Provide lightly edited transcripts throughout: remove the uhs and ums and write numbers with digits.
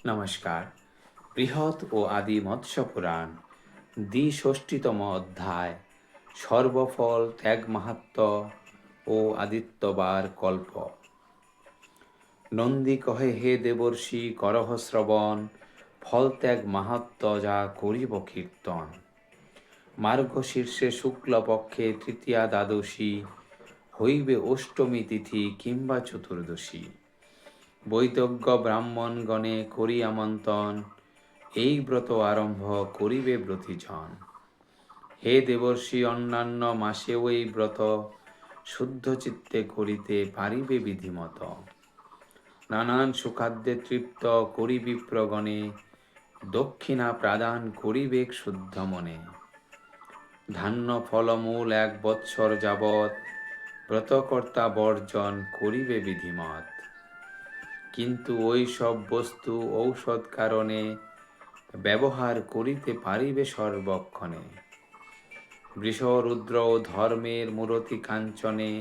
নমস্কার। বৃহৎ ও আদি মৎস্য পুরাণ দ্বিষষ্টিতম অধ্যায় সর্বফল ত্যাগ মাহাত্ম্য ও আদিত্যবার কল্প। নন্দী কহে, হে দেবর্ষি করহ শ্রবণ, ফল ত্যাগ মাহাত্ম্য যা করিব কীর্তন। মার্গশীর্ষে শুক্লপক্ষে তৃতীয়া দ্বাদশী, হইবে অষ্টমী তিথি কিংবা চতুর্দশী। বৈতজ্ঞ ব্রাহ্মণগণে করি আমন্ত্রণ, এই ব্রত আরম্ভ করিবে ব্রতীজন। হে দেবর্ষি, অন্যান্য মাসেও এই ব্রত শুদ্ধ চিত্তে করিতে পারিবে বিধিমত। নানান সুখাদ্যে তৃপ্ত করি বিপ্রগণে, দক্ষিণা প্রদান করিবে শুদ্ধ মনে। ধান্য ফলমূল 1 বৎসর যাবৎ, ব্রতকর্তা বর্জন করিবে বিধিমত। কিন্তু ওই সব বস্তু ঔষধ কারণে, ব্যবহার করিতে পারিবে সর্বক্ষণে। বৃষ রুদ্র ও ধর্মের মূরতি কাঞ্চনে,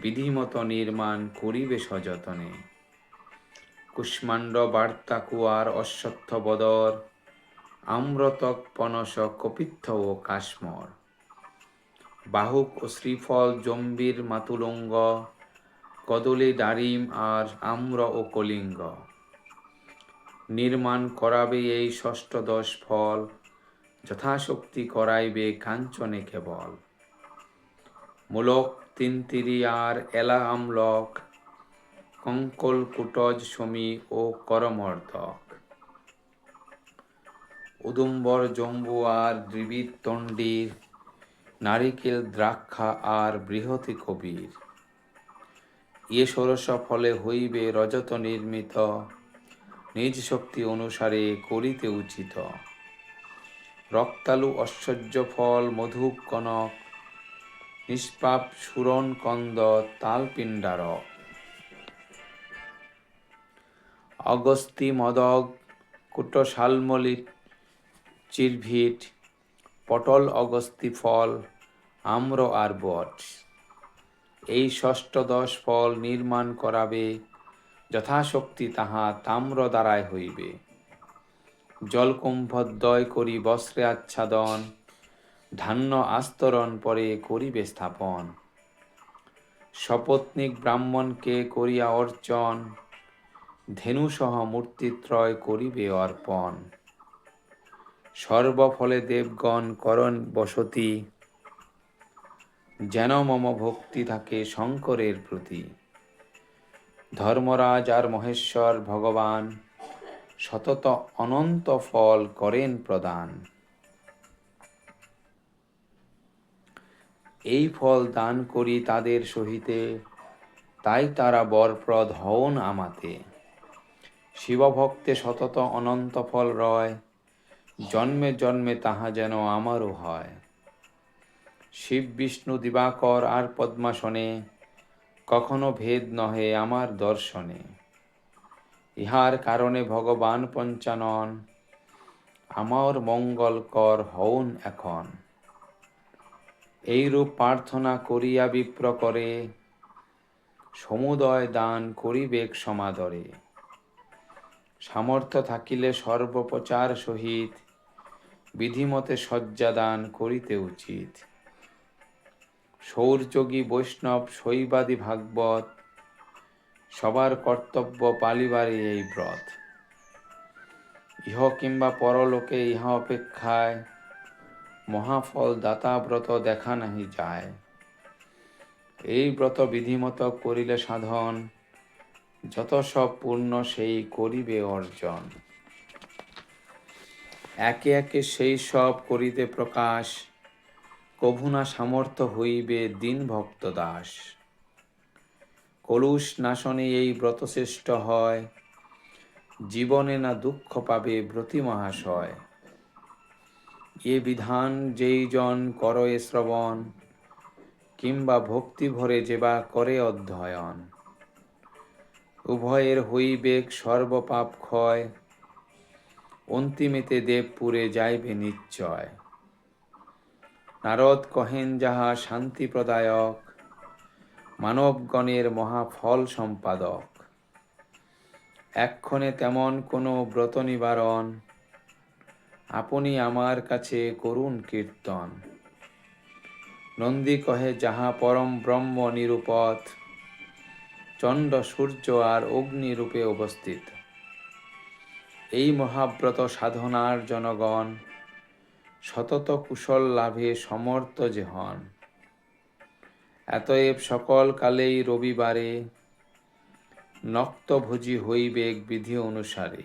বিধিমত নির্মাণ করিবে সযতনে। কুষ্মাণ্ড বার্তা কুয়ার অশ্বত্থ বদর, আম্রতক পনস কপিত্থ ও কাশ্মর। বাহুক ও শ্রীফল জম্বির মাতুলঙ্গ, কদলী ডারিম আর আম্র ও কলিঙ্গ। নির্মাণ করাবে এই ষষ্ঠদশ ফল, যথাশক্তি করাইবে কাঞ্চনে কেবল। মূলক তিনতিরি আর এলা আমলক, কঙ্কল কুটজ সমী ও করমর্দক। উদুম্বর জম্বু আর দ্বিবিদ তণ্ডির, নারিকেল দ্রাক্ষা আর বৃহতি কবির। এ ষোড়শ ফলে হইবে রজত নির্মিত, নিজ শক্তি অনুসারে করিতে উচিত। রক্তালু ঐশ্বর্য ফল মধুক কনক, নিষ্পাপ সুরণ কন্দ তালপিণ্ডারক। অগস্তি মদক কুট শালমলি চিরভিট, পটল অগস্তি ফল আম্র আর বট। এই ষষ্ঠদশ ফল নির্মাণ করাবে, যথাশক্তি তাহা তাম্র দ্বারাই হইবে। জলকুম্ভদ্বয় করি বস্ত্রে আচ্ছাদন, ধান্য আস্তরণ পরে করিবে স্থাপন। সপত্নীক ব্রাহ্মণকে করিয়া অর্চন, ধেনুসহ মূর্তিত্রয় করিবে অর্পণ। সর্বফলে দেবগণ করণ বসতি, যেন মম ভক্তি থাকে শঙ্করের প্রতি। ধর্মরাজ আর মহেশ্বর ভগবান, সতত অনন্ত ফল করেন প্রদান। এই ফল দান করি তাদের সহিতে, তাই তারা বরপ্রদ হওন আমাতে। শিবভক্তে সতত অনন্ত ফল রয়, জন্মে জন্মে তাহা যেন আমারও হয়। শিব বিষ্ণু দিবাকর আর পদ্মাসনে, কখনো ভেদ নহে আমার দর্শনে। ইহার কারণে ভগবান পঞ্চানন, আমার মঙ্গল কর হউন এখন। এইরূপ প্রার্থনা করিয়া বিপ্র করে, সমুদয় দান করিবেক সমাদরে। সামর্থ্য থাকিলে সর্বপ্রচার সহিত, বিধিমতে শয্যাদান করিতে উচিত। শৌরযোগী বৈষ্ণব শৈবাদী ভাগবত, সবার কর্তব্য পালিবারে এই ব্রত। ইহ কিংবা পরলোকে ইহা অপেক্ষায়, মহাফল দাতা ব্রত দেখা নাহি যায়। এই ব্রত বিধিমত করিলে সাধন, যত সব পূর্ণ সেই করিবে অর্জন। একে একে সেই সব করিতে প্রকাশ, কভু না সামর্থ্য হইবে দীন ভক্ত দাস। কলুষ নাশনে এই ব্রত শ্রেষ্ঠ হয়, জীবনে না দুঃখ পাবে ব্রতী মহাশয়। এ বিধান যেই জন করয়ে শ্রবণ, কিংবা ভক্তি ভরে যেবা করে অধ্যয়ন। উভয়ের হইবেক সর্বপাপ ক্ষয়, অন্তিমেতে দেবপুরে যাইবে নিশ্চয়। নারদ কহেন যাহা শান্তি প্রদায়ক, মানবগণের মহাফল সম্পাদক। এক্ষণে তেমন কোনো ব্রত নিবারণ, আপনি আমার কাছে করুণ কীর্তন। নন্দী কহে যাহা পরম ব্রহ্ম নিরূপত, চণ্ড সূর্য আর অগ্নি রূপে অবস্থিত। এই মহাব্রত সাধনার জনগণ, সতত কুশল লাভে সমর্থ যে হন। এতএব সকল কালেই রবিবারে, নক্তভোজী হইবেক বিধি অনুসারে।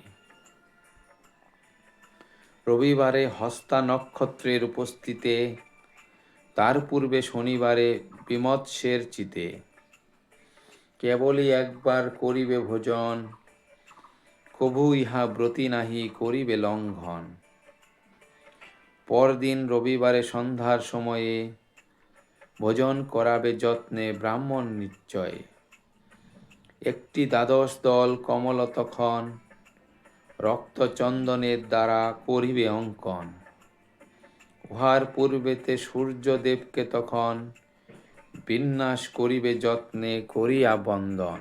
রবিবারে হস্তা নক্ষত্রের উপস্থিতে, তার পূর্বে শনিবারে বিমৎস্যের চিতে। কেবলই একবার করিবে ভোজন, কভু ইহা ব্রতী নাহি করিবে লঙ্ঘন। পরদিন রবিবারে সন্ধ্যার সময়ে, ভোজন করাবে যত্নে ব্রাহ্মণ নিশ্চয়। একটি দ্বাদশ দল কমল তখন, রক্তচন্দনের দ্বারা করিবে অঙ্কন। উহার পূর্বেতে সূর্যদেবকে তখন, বিন্যাস করিবে যত্নে করিয়া বন্দন।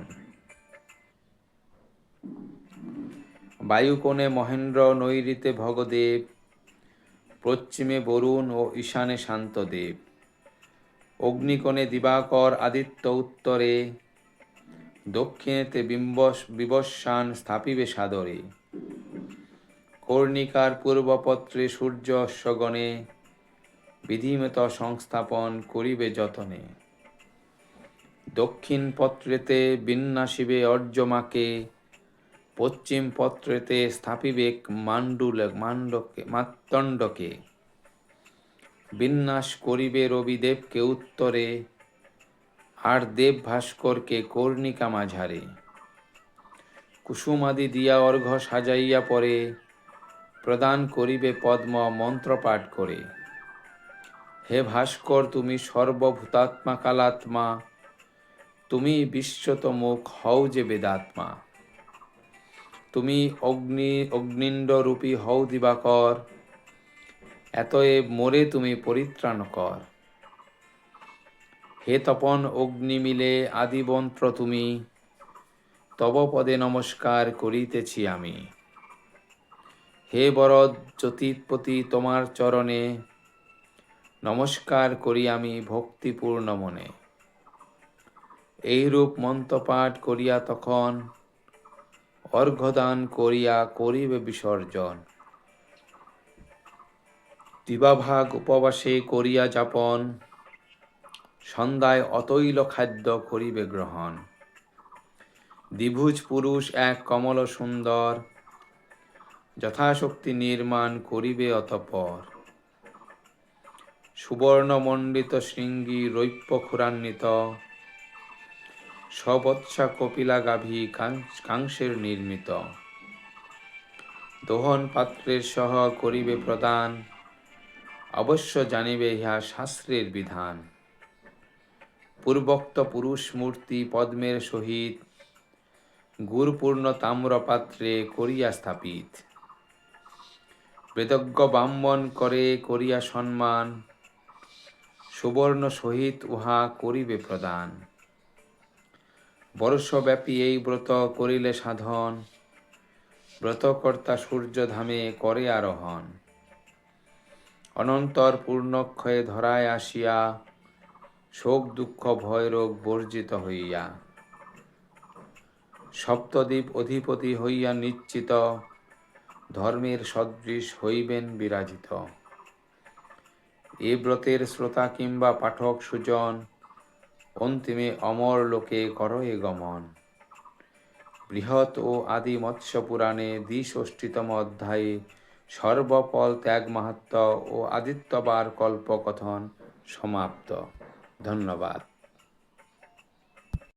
বায়ুকোণে মহেন্দ্র, নৈঋতে ভগদেব, পশ্চিমে বরুণ ও ঈশানে শান্তদেব। অগ্নিকোণে দিবাকর, আদিত্য উত্তরে, দক্ষিণেতে বিবস্বান স্থাপিবে সাদরে। কর্ণিকার পূর্বপত্রে সূর্য অশ্বগণে, বিধিমত সংস্থাপন করিবে যতনে। দক্ষিণ পত্রেতে বিন্যাসিবে অর্যমাকে, পশ্চিম পত্রেতে স্থাপিবে মার্তণ্ডকে। বিন্যাস করিবে রবিদেবকে উত্তরে, আর দেব ভাস্করকে কর্ণিকা মাঝারে। কুসুমাদি দিয়া অর্ঘ্য সাজাইয়া পরে, প্রদান করিবে পদ্ম মন্ত্রপাঠ করে। হে ভাস্কর তুমি সর্বভূতাত্মা কালাত্মা, তুমি বিশ্বতমুখ হও যে বেদাত্মা। তুমি অগ্নিণ্ড রূপী হও দিবাকর, এতএব মোরে তুমি পরিত্রাণ কর। হে তপন অগ্নি মিলে আদিমন্ত্র তুমি, তব পদে নমস্কার করিতেছি আমি। হে বরদ জ্যোতিপতি তোমার চরণে, নমস্কার করি আমি ভক্তিপূর্ণ মনে। এইরূপ মন্ত্রপাঠ করিয়া তখন, অর্ঘ্যদান করিয়া করিবে বিসর্জন। দিবাভাগ উপবাসে করিয়া যাপন, সন্ধ্যায় অতৈল খাদ্য করিবে গ্রহণ। দ্বিভুজ পুরুষ এক কমল সুন্দর, যথাশক্তি নির্মাণ করিবে অতঃপর। সুবর্ণমণ্ডিত শৃঙ্গী রৌপ্য ক্ষুরান্বিত, সবৎসা কপিলা গাভী কাংসের নির্মিত। দোহন পাত্রের সহ করিবে প্রদান, অবশ্য জানিবে ইহা শাস্ত্রের বিধান। পূর্বোক্ত পুরুষ মূর্তি পদ্মের সহিত, গুরপূর্ণ তাম্রপাত্রে করিয়া স্থাপিত। বেদজ্ঞ ব্রাহ্মণ করে করিয়া সম্মান, সুবর্ণ সহিত উহা করিবে প্রদান। বর্ষব্যাপী এই ব্রত করিলে সাধন, ব্রতকর্তা সূর্যধামে করে আরোহণ। অনন্তর পূর্ণক্ষয়ে ধরায় আসিয়া, শোক দুঃখ ভয় রোগ বর্জিত হইয়া। সপ্তদ্বীপ অধিপতি হইয়া নিশ্চিত, ধর্মের সদৃশ হইবেন বিরাজিত। এ ব্রতের শ্রোতা কিংবা পাঠক সুজন, অন্তিমে অমর লোকে করয়ে গমন। বৃহৎ ও আদি মৎস্য পুরাণে ৬২তম অধ্যায়ে সর্বফল ত্যাগ মাহাত্ম্য ও আদিত্যবার কল্পকথন সমাপ্ত। ধন্যবাদ।